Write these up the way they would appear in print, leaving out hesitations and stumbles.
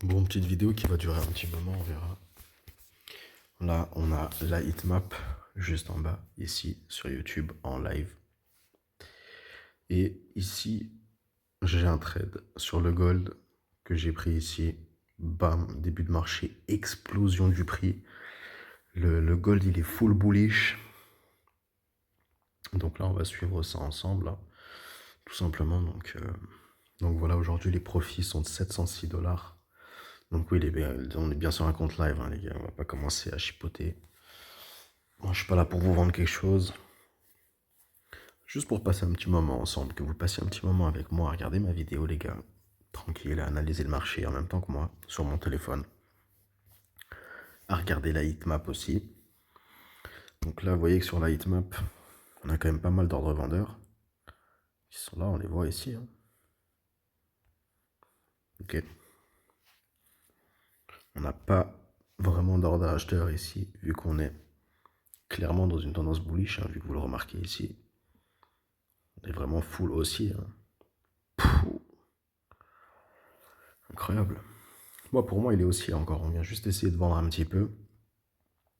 Bon, petite vidéo qui va durer un petit moment, on verra. Là, on a la heatmap juste en bas, ici, sur YouTube, en live. Et ici, j'ai un trade sur le gold que j'ai pris ici. Bam, début de marché, explosion du prix. Le gold, il est full bullish. Donc là, on va suivre ça ensemble, là, tout simplement. Donc voilà, aujourd'hui, les profits sont de 706 dollars. Donc oui, on est bien sur un compte live, hein, les gars. On va pas commencer à chipoter. Moi, je suis pas là pour vous vendre quelque chose. Juste pour passer un petit moment ensemble, que vous passiez un petit moment avec moi à regarder ma vidéo, les gars. Tranquille, à analyser le marché en même temps que moi, sur mon téléphone. À regarder la heatmap aussi. Donc là, vous voyez que sur la heatmap, on a quand même pas mal d'ordres vendeurs. Qui sont là, on les voit ici. Hein. Ok. On n'a pas vraiment d'ordre acheteur ici, vu qu'on est clairement dans une tendance bullish, hein, vu que vous le remarquez ici. On est vraiment full haussier. Hein. Pouh, incroyable. Moi, pour moi, il est haussier encore. On vient juste essayer de vendre un petit peu.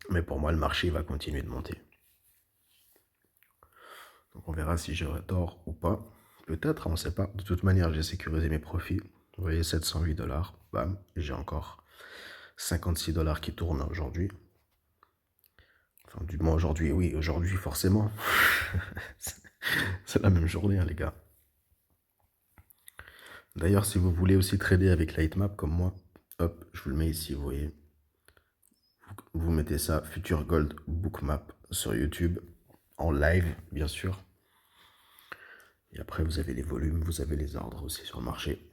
Mais pour moi, le marché va continuer de monter. Donc on verra si j'aurai tort ou pas. Peut-être, on ne sait pas. De toute manière, j'ai sécurisé mes profits. Vous voyez, 708 dollars. Bam. Et j'ai encore 56 dollars qui tournent aujourd'hui. Enfin, du moins aujourd'hui, oui, aujourd'hui, forcément. C'est la même journée, hein, les gars. D'ailleurs, si vous voulez aussi trader avec la heatmap comme moi, hop, je vous le mets ici, vous voyez. Vous mettez ça, Future Gold Bookmap sur YouTube, en live, bien sûr. Et après, vous avez les volumes, vous avez les ordres aussi sur le marché.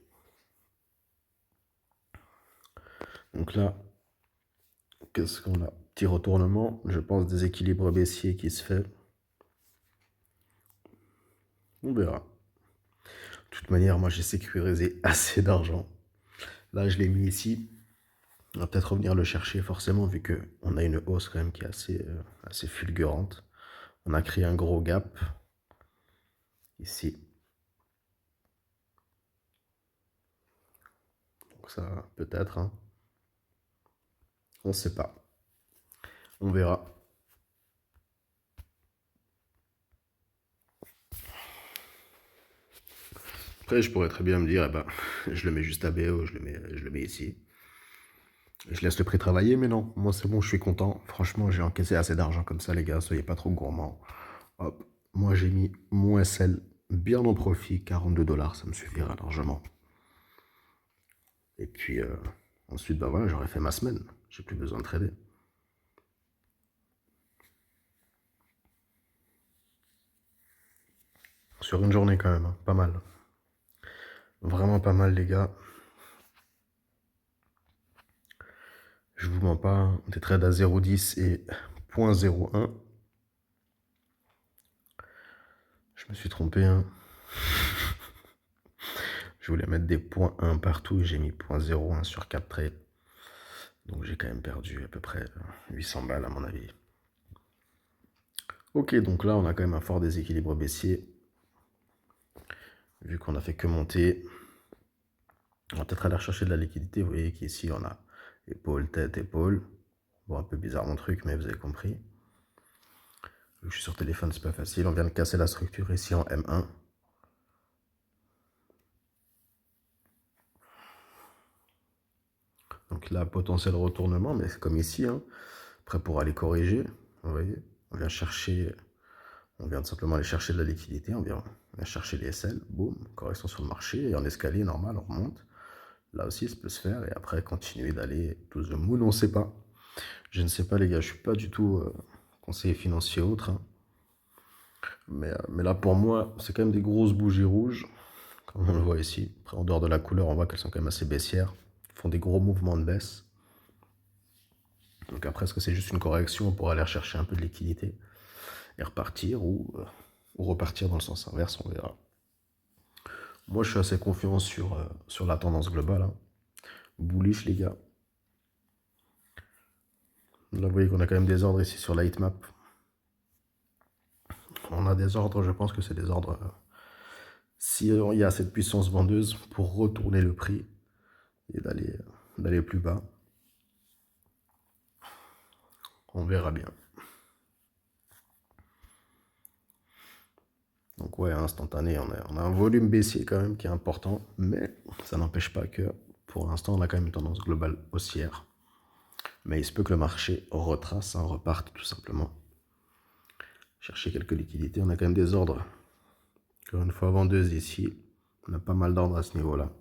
Donc là, qu'est-ce qu'on a? Petit retournement, je pense déséquilibre baissier qui se fait. On verra. De toute manière, moi j'ai sécurisé assez d'argent. Là, je l'ai mis ici. On va peut-être revenir le chercher forcément, vu qu'on a une hausse quand même qui est assez fulgurante. On a créé un gros gap ici. Donc ça, peut-être. Hein. On ne sait pas. On verra. Après, je pourrais très bien me dire, eh ben, je le mets juste à BO, je le mets ici. Je laisse le prix travailler, mais non, moi c'est bon, je suis content. Franchement, j'ai encaissé assez d'argent comme ça, les gars, soyez pas trop gourmands. Hop, moi j'ai mis mon SL bien en profit, 42 dollars, ça me suffira largement. Et puis ensuite, bah voilà, j'aurais fait ma semaine, j'ai plus besoin de trader. Sur une journée quand même, hein, pas mal. Vraiment pas mal, les gars. Je vous mens pas, hein, des trades à 0,10 et 0,01. Je me suis trompé, hein. Je voulais mettre des points 1 partout, j'ai mis 0,01 sur 4 trades. Donc j'ai quand même perdu à peu près 800 balles à mon avis. Ok, donc là on a quand même un fort déséquilibre baissier. Vu qu'on a fait que monter. On va peut-être aller rechercher de la liquidité. Vous voyez qu'ici on a épaule, tête, épaule. Bon, un peu bizarre mon truc, mais vous avez compris. Je suis sur téléphone, c'est pas facile. On vient de casser la structure ici en M1. Donc là, potentiel retournement, mais c'est comme ici, hein, prêt pour aller corriger. Vous voyez, on vient chercher, on vient simplement aller chercher de la liquidité, on vient chercher les SL, boum, correction sur le marché, et en escalier normal, on remonte. Là aussi, ça peut se faire, et après, continuer d'aller to the moon, on ne sait pas. Je ne sais pas, les gars, je suis pas du tout conseiller financier autre. Hein. Mais là, pour moi, c'est quand même des grosses bougies rouges, comme on le voit ici. Après, en dehors de la couleur, on voit qu'elles sont quand même assez baissières. Elles font des gros mouvements de baisse. Donc après, est-ce que c'est juste une correction pour aller chercher un peu de liquidité et repartir ou repartir dans le sens inverse, on verra. Moi, je suis assez confiant sur la tendance globale. Hein. Bullish, les gars. Là, vous voyez qu'on a quand même des ordres ici sur la heatmap. On a des ordres, je pense que c'est des ordres... si il y a cette puissance vendeuse pour retourner le prix et d'aller plus bas. On verra bien. Donc ouais, instantané, on a un volume baissier quand même qui est important, mais ça n'empêche pas que pour l'instant, on a quand même une tendance globale haussière. Mais il se peut que le marché retrace, reparte tout simplement. Chercher quelques liquidités, on a quand même des ordres. Encore une fois, vendeuse ici, on a pas mal d'ordres à ce niveau-là.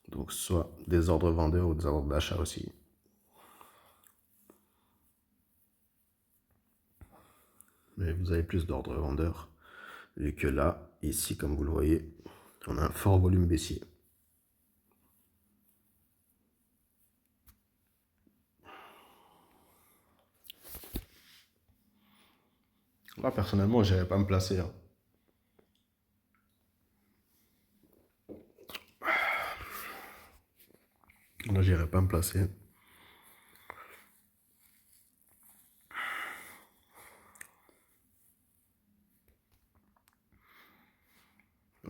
Donc soit des ordres vendeurs ou des ordres d'achat aussi. Mais vous avez plus d'ordres vendeurs. Vu que là, ici, comme vous le voyez, on a un fort volume baissier. Là, personnellement, je n'irais pas me placer. Hein. Là, j'irai pas me placer.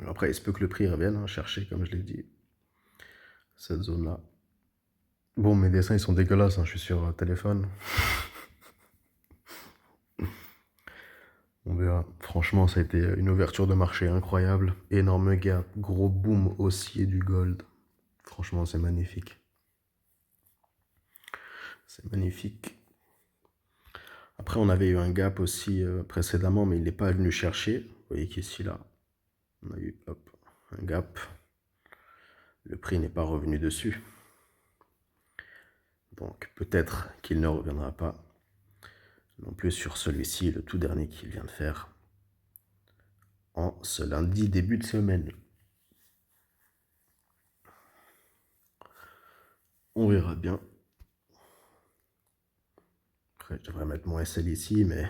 Après, il se peut que le prix revienne, hein, chercher, comme je l'ai dit, cette zone-là. Bon, mes dessins, ils sont dégueulasses, hein, je suis sur téléphone. On verra. Franchement, ça a été une ouverture de marché incroyable. Énorme gap, gros boom haussier du gold. Franchement, c'est magnifique. C'est magnifique. Après, on avait eu un gap aussi précédemment, mais il n'est pas venu chercher. Vous voyez qu'ici, là, on a eu hop, un gap. Le prix n'est pas revenu dessus. Donc, peut-être qu'il ne reviendra pas non plus sur celui-ci, le tout dernier qu'il vient de faire, en ce lundi début de semaine. On verra bien. Après, je devrais mettre mon SL ici, mais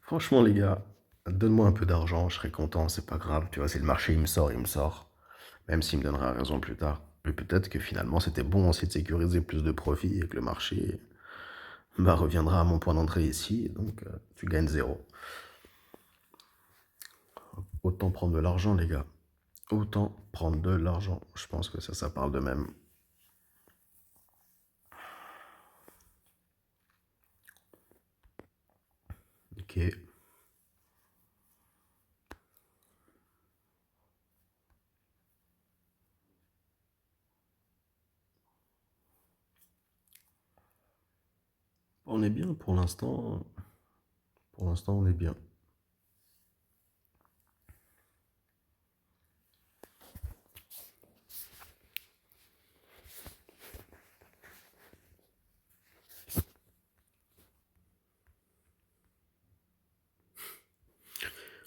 franchement, les gars, donne-moi un peu d'argent, je serai content, c'est pas grave. Tu vois, si le marché il me sort, il me sort. Même s'il me donnera raison plus tard. Mais peut-être que finalement, c'était bon aussi de sécuriser plus de profits et que le marché reviendra à mon point d'entrée ici. Donc, tu gagnes zéro. Autant prendre de l'argent, les gars. Autant prendre de l'argent. Je pense que ça parle de même. Ok. On est bien pour l'instant. Pour l'instant, on est bien.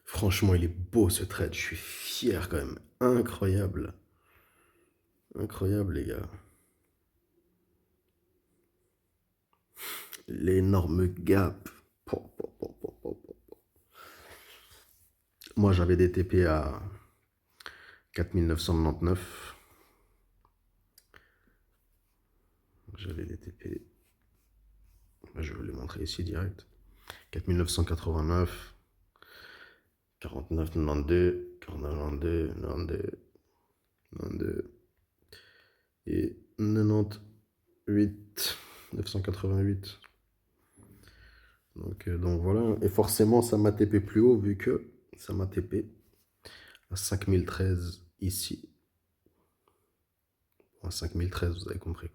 Franchement, il est beau ce trade. Je suis fier quand même. Incroyable. Incroyable, les gars. L'énorme gap. Moi, j'avais des TP à 4999. J'avais des TP. Je vais vous les montrer ici direct. 4989. 49, 92, 49, 92, 92, 92 et 98, 988. Donc voilà, et forcément ça m'a TP plus haut vu que ça m'a TP à 5013 ici. À 5013, vous avez compris.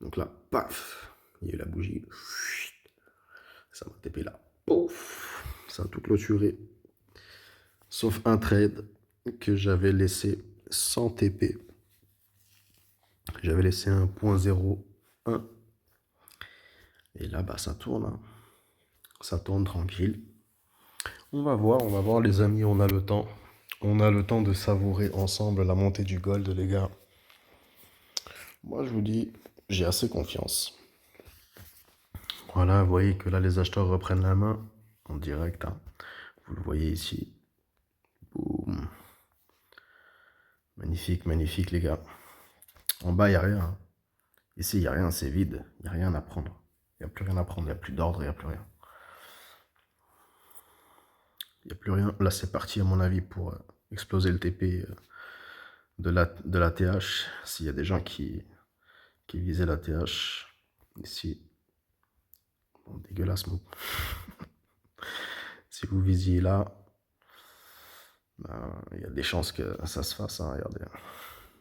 Donc là, paf, il y a eu la bougie. Ça m'a TP là. Pouf, ça a tout clôturé. Sauf un trade que j'avais laissé sans TP. J'avais laissé 1.01. Et là, bah, ça tourne. Hein. Ça tourne tranquille. On va voir les amis, on a le temps. On a le temps de savourer ensemble la montée du gold, les gars. Moi, je vous dis, j'ai assez confiance. Voilà, vous voyez que là, les acheteurs reprennent la main en direct. Hein. Vous le voyez ici. Boum. Magnifique, magnifique, les gars. En bas, il n'y a rien. Hein. Ici, il n'y a rien, c'est vide. Il n'y a rien à prendre. Il n'y a plus rien à prendre, il n'y a plus d'ordre, il n'y a plus rien. Il n'y a plus rien. Là, c'est parti, à mon avis, pour exploser le TP de la TH, s'il y a des gens qui visaient la TH, ici, bon, dégueulasse, mon. Si vous visiez là, ben, il y a des chances que ça se fasse, hein, regardez.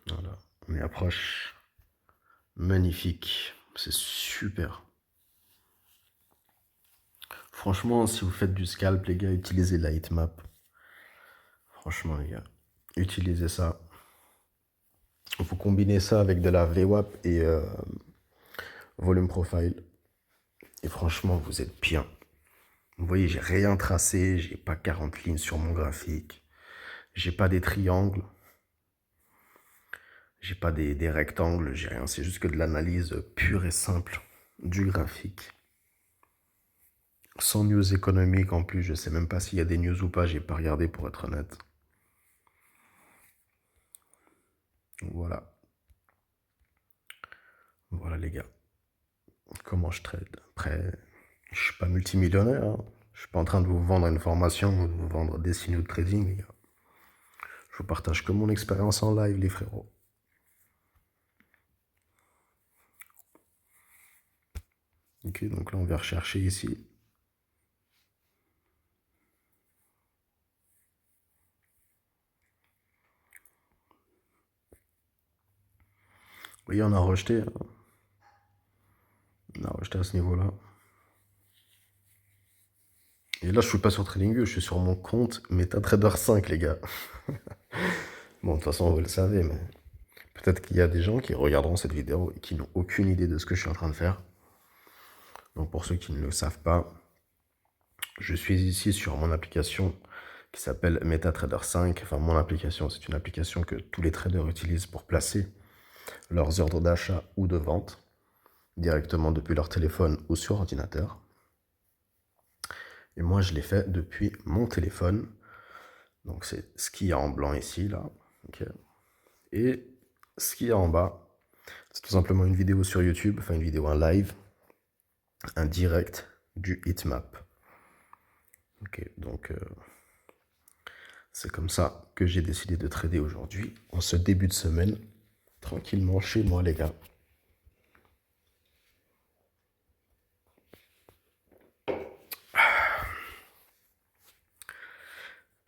Voilà, on est approche. Magnifique, c'est super. Franchement, si vous faites du scalp, les gars, utilisez la heatmap. Franchement, les gars, utilisez ça. Vous combinez ça avec de la VWAP et volume profile. Et franchement, vous êtes bien. Vous voyez, j'ai rien tracé, j'ai pas 40 lignes sur mon graphique. J'ai pas des triangles. J'ai pas des rectangles, j'ai rien. C'est juste que de l'analyse pure et simple du graphique. Sans news économique en plus, je sais même pas s'il y a des news ou pas, j'ai pas regardé pour être honnête. Voilà. Voilà les gars. Comment je trade? Après, je suis pas multimillionnaire, hein. Je suis pas en train de vous vendre une formation ou de vous vendre des signaux de trading, les gars. Je vous partage que mon expérience en live, les frérots. Ok, donc là on va rechercher ici. Vous voyez, on a rejeté. Hein. On a rejeté à ce niveau-là. Et là, je suis pas sur TradingView, je suis sur mon compte MetaTrader 5, les gars. Bon, de toute façon, vous le savez, mais peut-être qu'il y a des gens qui regarderont cette vidéo et qui n'ont aucune idée de ce que je suis en train de faire. Donc, pour ceux qui ne le savent pas, je suis ici sur mon application qui s'appelle MetaTrader 5. Enfin, mon application, c'est une application que tous les traders utilisent pour placer leurs ordres d'achat ou de vente directement depuis leur téléphone ou sur ordinateur. Et moi, je l'ai fait depuis mon téléphone. Donc, c'est ce qu'il y a en blanc ici, là. Okay. Et ce qu'il y a en bas, c'est tout simplement une vidéo sur YouTube, enfin une vidéo, un live, un direct du heatmap. Ok, donc c'est comme ça que j'ai décidé de trader aujourd'hui, en ce début de semaine, tranquillement chez moi, les gars.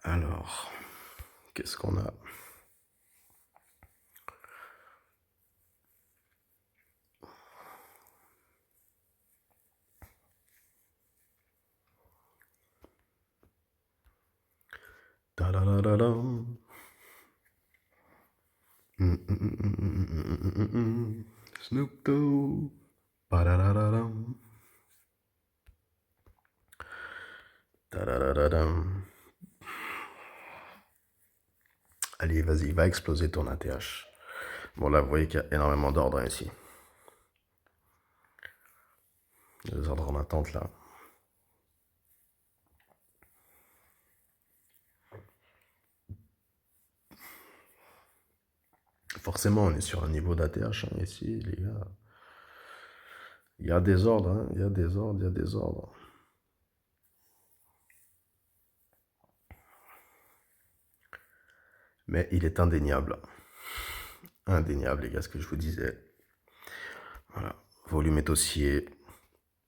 Alors, qu'est-ce qu'on a? Ta-da-da-da-dam. Snoop Dogg. Pa-da-da-da-dam. Ta-da-da-da-dam. Allez, vas-y, va exploser ton ATH. Bon, là, vous voyez qu'il y a énormément d'ordres ici. Les ordres en attente, là. Forcément, on est sur un niveau d'ATH hein, ici, les gars. Il y a des ordres, hein. Il y a des ordres, il y a des ordres. Mais il est indéniable. Indéniable, les gars, ce que je vous disais. Voilà. Volume est haussier.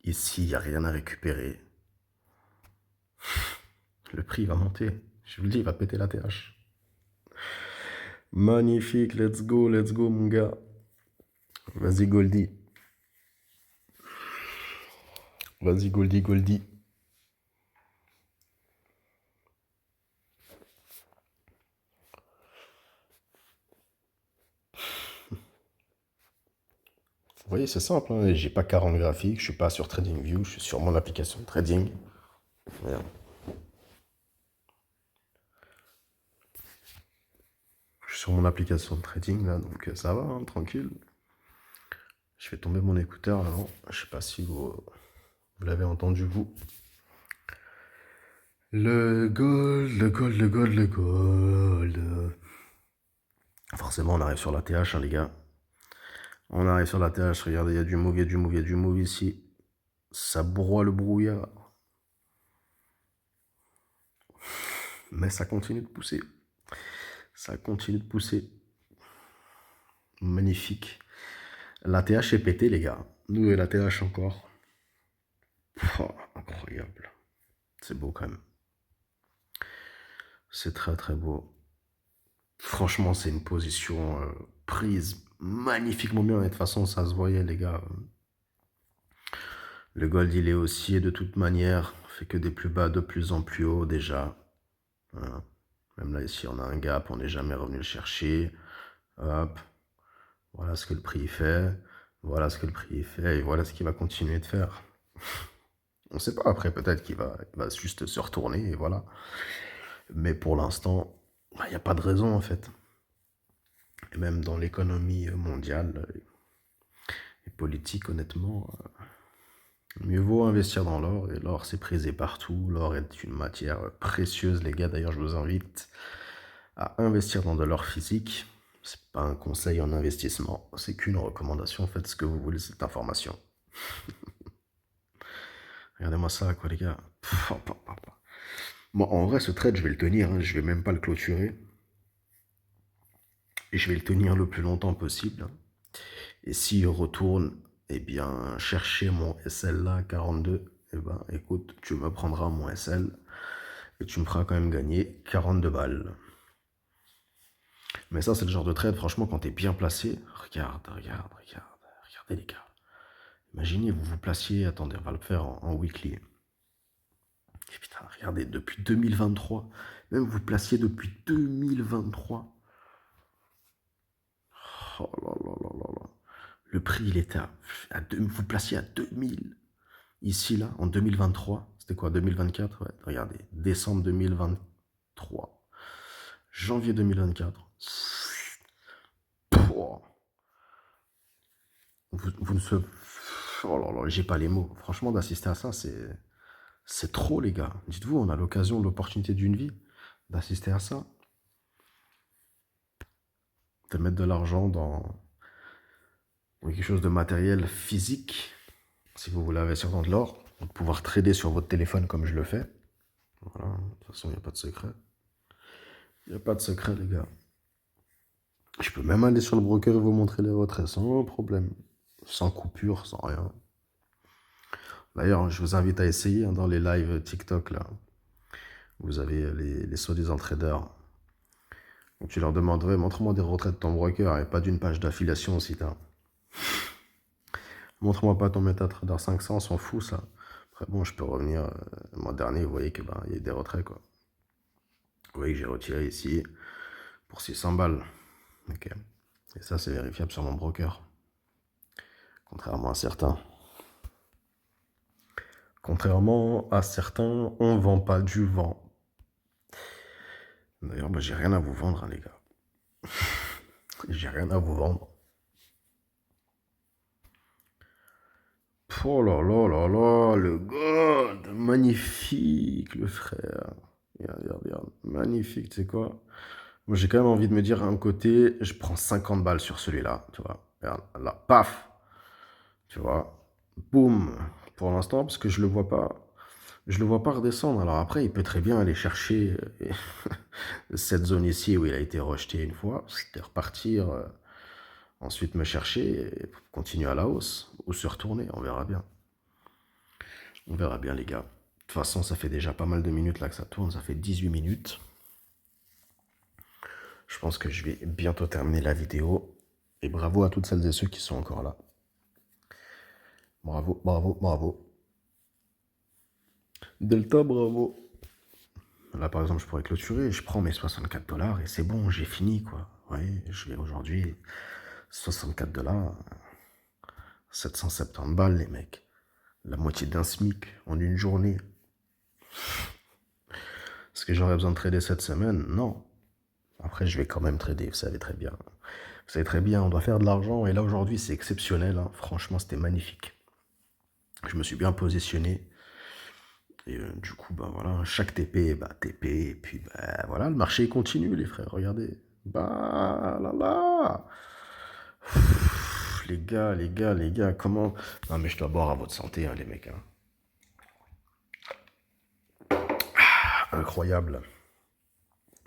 Ici, il n'y a rien à récupérer. Le prix va monter. Je vous le dis, il va péter l'ATH. Magnifique, let's go, mon gars. Vas-y, Goldie. Vas-y, Goldie, Goldie. Vous voyez, c'est simple. Hein. J'ai pas 40 graphiques, je suis pas sur TradingView, je suis sur mon application de trading. Merde. Je suis sur mon application de trading là, donc ça va, hein, tranquille. Je fais tomber mon écouteur avant. Je sais pas si vous l'avez entendu vous. Le gold, le gold, le gold, le gold. Forcément, on arrive sur la TH, hein, les gars. On arrive sur la TH. Regardez, il y a du move, il y a du move, il y a du move ici. Ça broie le brouillard. Mais ça continue de pousser. Ça continue de pousser. Magnifique. La TH est pétée, les gars. Nous et la TH encore. Oh, incroyable. C'est beau quand même. C'est très très beau. Franchement, c'est une position prise magnifiquement bien. Et de toute façon, ça se voyait, les gars. Le gold, il est haussier de toute manière. Fait que des plus bas de plus en plus haut déjà. Voilà. Même là, ici, on a un gap. On n'est jamais revenu le chercher. Hop. Voilà ce que le prix fait. Voilà ce que le prix fait. Et voilà ce qu'il va continuer de faire. On ne sait pas. Après, peut-être qu'il va juste se retourner. Et voilà. Mais pour l'instant, il n'y a pas de raison, en fait. Et même dans l'économie mondiale et politique, honnêtement, mieux vaut investir dans l'or. Et l'or, c'est prisé partout. L'or est une matière précieuse, les gars. D'ailleurs, je vous invite à investir dans de l'or physique. C'est pas un conseil en investissement, c'est qu'une recommandation. Faites ce que vous voulez de cette information. Regardez-moi ça, quoi, les gars. Bon, en vrai, ce trade, je vais le tenir. Hein. Je vais même pas le clôturer. Et je vais le tenir le plus longtemps possible. Hein. Et s'il retourne, eh bien, chercher mon SL là, 42, eh ben, écoute, tu me prendras mon SL et tu me feras quand même gagner 42 balles. Mais ça, c'est le genre de trade, franchement, quand t'es bien placé, regardez les gars. Imaginez, vous vous placiez, attendez, on va le faire en weekly. Et putain, regardez, depuis 2023, même vous placiez depuis 2023. Oh là là là là là. Le prix, il était vous placiez à 2000. Ici, là, en 2023, c'était quoi, 2024? Ouais, regardez, décembre 2023, janvier 2024. Pouah. Vous ne se... Oh là là, j'ai pas les mots. Franchement, d'assister à ça, c'est trop, les gars. Dites-vous, on a l'occasion, l'opportunité d'une vie d'assister à ça. De mettre de l'argent dans quelque chose de matériel physique. Si vous voulez investir dans de l'or, de pouvoir trader sur votre téléphone comme je le fais. Voilà, de toute façon, il n'y a pas de secret. Il n'y a pas de secret, les gars. Je peux même aller sur le broker et vous montrer les retraits sans problème. Sans coupure, sans rien. D'ailleurs, je vous invite à essayer dans les lives TikTok, là. Vous avez les soi-disant traders. Donc tu leur demanderais, montre-moi des retraits de ton broker et pas d'une page d'affiliation aussi, t'as. Montre-moi pas ton MetaTrader 500, on s'en fout, ça. Après, bon, je peux revenir. Le mois dernier, vous voyez que il y a des retraits, quoi. Vous voyez que j'ai retiré ici pour 600 balles. Ok. Et ça, c'est vérifiable sur mon broker. Contrairement à certains. Contrairement à certains, on vend pas du vent. D'ailleurs, j'ai rien à vous vendre, hein, les gars. J'ai rien à vous vendre. Oh là là là là, le God, magnifique, le frère. Regarde. Magnifique, tu sais quoi? Moi, j'ai quand même envie de me dire, à un côté, je prends 50 balles sur celui-là, tu vois. Regarde, là, paf, tu vois. Boum, pour l'instant, parce que je le vois pas. Je le vois pas redescendre. Alors après, il peut très bien aller chercher cette zone ici où il a été rejeté une fois, et repartir, ensuite me chercher et continuer à la hausse, ou se retourner, on verra bien. On verra bien, les gars. De toute façon, ça fait déjà pas mal de minutes là que ça tourne, ça fait 18 minutes. Je pense que je vais bientôt terminer la vidéo. Et bravo à toutes celles et ceux qui sont encore là. Bravo. Delta, bravo. Là, par exemple, je pourrais clôturer. Je prends mes 64 dollars et c'est bon, j'ai fini, quoi. Ouais, je vais aujourd'hui 64 dollars, 770 balles, les mecs. La moitié d'un SMIC en une journée. Est-ce que j'aurais besoin de trader cette semaine? Non. Après, je vais quand même trader, vous savez très bien. Vous savez très bien, on doit faire de l'argent. Et là, aujourd'hui, c'est exceptionnel. Hein. Franchement, c'était magnifique. Je me suis bien positionné. Et du coup, voilà, chaque TP, TP. Et puis, voilà, le marché continue, les frères. Regardez. Là. Les gars, comment... Non, mais je dois boire à votre santé, hein, les mecs. Hein. Incroyable.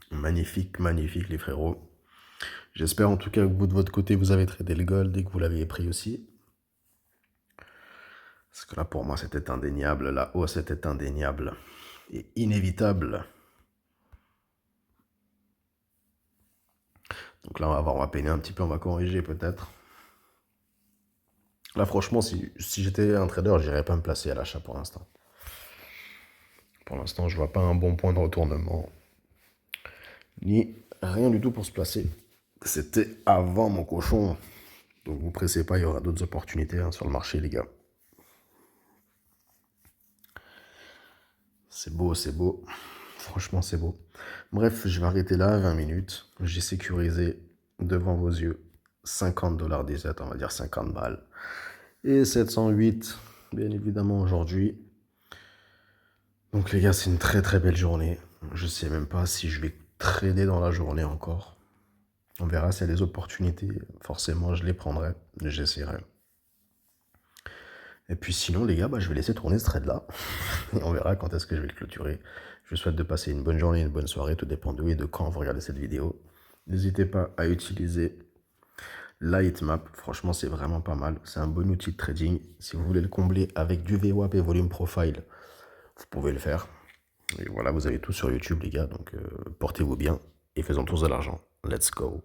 Magnifique, les frérots. J'espère en tout cas que vous, de votre côté, vous avez tradé le gold et que vous l'avez pris aussi. Parce que là, pour moi, c'était indéniable. La hausse était indéniable et inévitable. Donc là, on va voir, on va peiner un petit peu, on va corriger peut-être. Là, franchement, si j'étais un trader, j'irais pas me placer à l'achat pour l'instant. Pour l'instant, je vois pas un bon point de retournement. Ni rien du tout pour se placer. C'était avant mon cochon. Donc vous pressez pas, il y aura d'autres opportunités hein, sur le marché, les gars. C'est beau, c'est beau. Franchement, c'est beau. Bref, je vais arrêter là, 20 minutes. J'ai sécurisé devant vos yeux 50 $ 17, on va dire 50 balles. Et 708, bien évidemment, aujourd'hui. Donc les gars, c'est une très très belle journée. Je sais même pas si je vais trader dans la journée encore. On verra s'il y a des opportunités. Forcément, je les prendrai. J'essaierai. Et puis sinon, les gars, je vais laisser tourner ce trade-là. Et on verra quand est-ce que je vais le clôturer. Je vous souhaite de passer une bonne journée, une bonne soirée. Tout dépend d'où et de quand vous regardez cette vidéo. N'hésitez pas à utiliser Lightmap. Franchement, c'est vraiment pas mal. C'est un bon outil de trading. Si vous voulez le combler avec du VWAP et Volume Profile, vous pouvez le faire. Et voilà, vous avez tout sur YouTube, les gars. Donc, portez-vous bien et faisons tous de l'argent. Let's go.